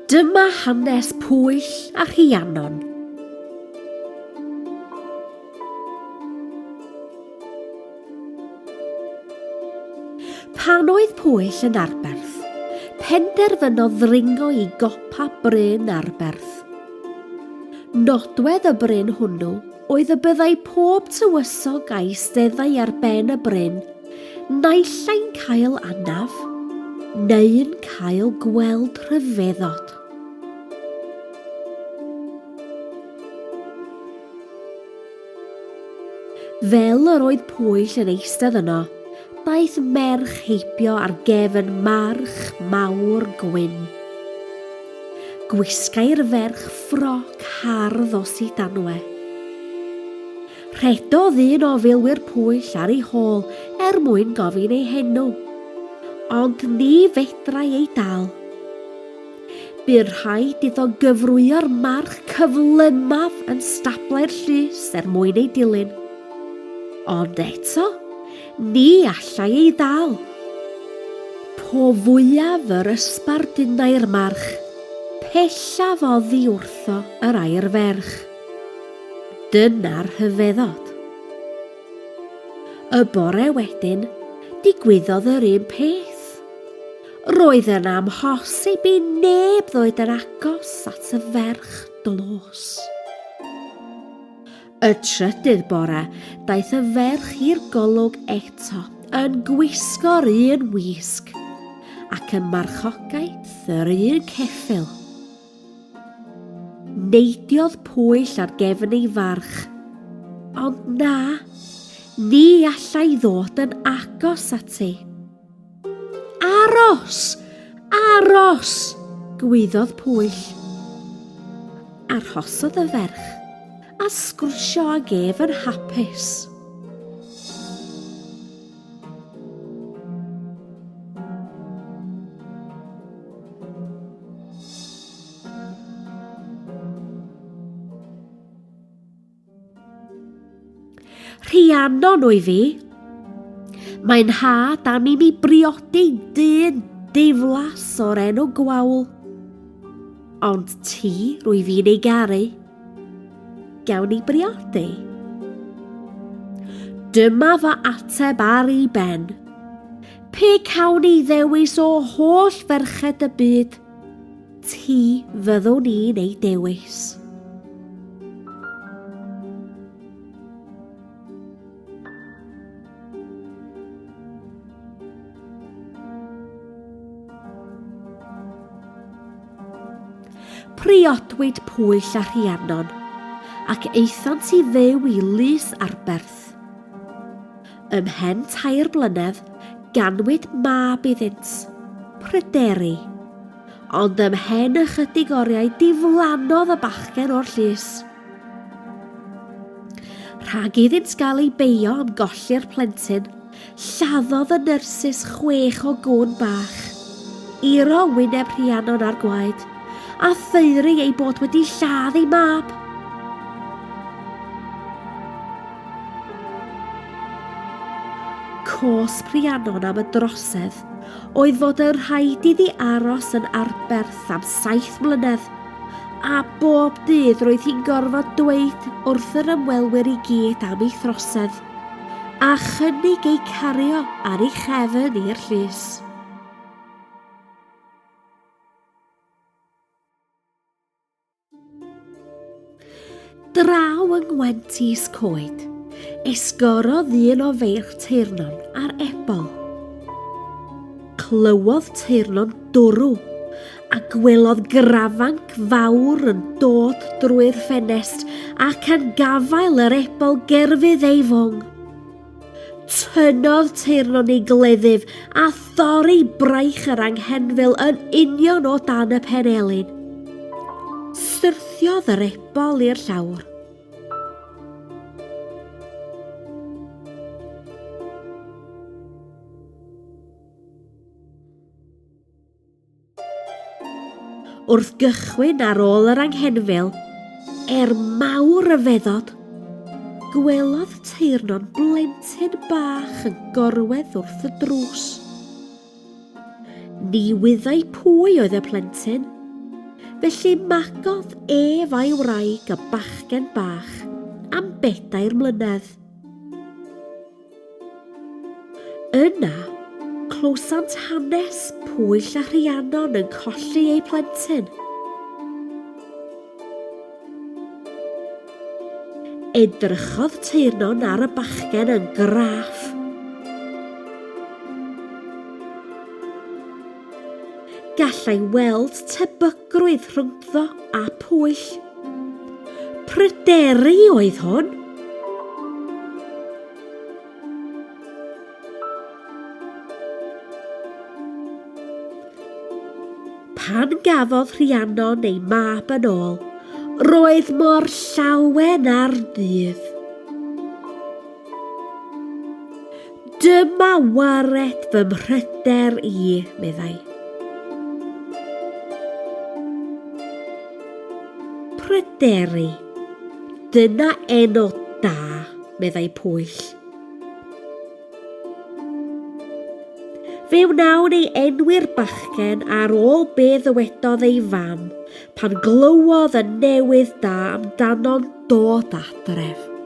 Dyma hanes Pwyll a Rhiannon. Pan oedd Pwyll yn Arberth, penderfynodd ddringo i gopa bryn Arberth. Nodwedd y bryn hwnnw oedd y byddai pob tywysog a'i steddau ar ben y bryn naill ai'n cael anaf neu'n cael gweld rhyfeddod. Fel yr oedd Pwyll yn eistedd yno, daeth merch heibio ar gefn march mawr gwyn. Gwisgai'r ferch ffroc hardd o sidanwe. Rhedodd un o filwyr Pwyll ar ei hôl mwyn gofyn ei henw, ond ni fedrai ei dal. Bu'r rhaid iddo gyfrwyo'r march cyflymaf yn stablau'r llys mwyn ei dilyn. Ond eto, ni allai ei ddal. Po fwyaf yr ysbardunau'r march, pellaf oddi wrtho yr air ferch. Dyna'r rhyfeddod. Y bore wedyn, digwyddodd yr un peth. Roedd yn amhosib i neb ddod yn agos at y ferch dlos. Y trydydd bore, daeth y ferch i'r golwg eto yn gwisgo'r un wisg ac yn marchogaeth yr un ceffyl. Neidiodd Pwyll ar gefn ei farch, ond na, ni allai ddod yn agos at ei. Aros! Aros! Gwyddodd Pwyll. Arhosodd y ferch a sgwrsio ag ef yn hapus. Rhiannon o'i fi. Mae'n had am i mi briodi dyn diflas o'r enw Gwawl. Ond ti rwy fi'n ei garu. Gawn ni briodi. Dyma fy ateb ar ei ben. Pe cawn ni ddewis o holl ferched y byd, ti fyddwn ni'n ei dewis. Priodwyd Pwyll a Rhiannon, ac eithon i ddew i lys Arberth. Ymhen 3 blynedd, ganwyd mab iddynt, Pryderi, ond ymhen ychydig oriau diflannodd y bachgen o'r llys. Rhag iddynt gael ei beio am golli'r plentyn, lladdodd y nyrsys 6 o gwn bach, iro wyneb Rhiannon ar gwaed, a theiri ei bod wedi lladd ei mab. Cos Rhiannon am y drosedd oedd fod yr rhaid iddi aros yn Arberth am 7 mlynedd, a bob dydd roedd hi'n gorfod dweud wrth yr ymwelwyr i gyd am ei throsedd, a chynnig ei cario ar ei chefn i'r llys. Draw yng Ngwentis Coed, esgorodd un o feirch teirnon ar ebol. Clywodd teirnon dwrw a gwelodd grafanc fawr yn dod drwy'r ffenest ac yn gafael yr ebol gerfydd ei fwng. Tynnodd teirnon ei gleddyf a thorri braich yr anghenfil yn union o dan y penelin. Syrthiodd yr ebol i'r llawr. Wrth gychwyn ar ôl yr anghenfil, mawr y feddod, gwelodd teirnon blentyn bach yn gorwedd wrth y drws. Ni wyddai pwy oedd y plentyn, felly magodd ef a'i wraig y bachgen bach am 4 mlynedd. Yna, clwsant hanes Pwyll a Rhiannon yn colli ei plentyn. Edrychodd teirnon ar y bachgen yn graff. Gallai weld tebygrwydd rhwngddo a Pwyll. Pryderu oedd hwn. Pan gafodd Rhiannon ei mab yn ôl, roedd mor llawen ar dydd. Dyma wared fy mhryder i, meddai. Pryderu, dyna enw da, meddai Pwyll. Fe wnawn ei enwi'r bachgen ar ôl be ddywedodd ei fam pan glywodd y newydd da amdano'n dod adref.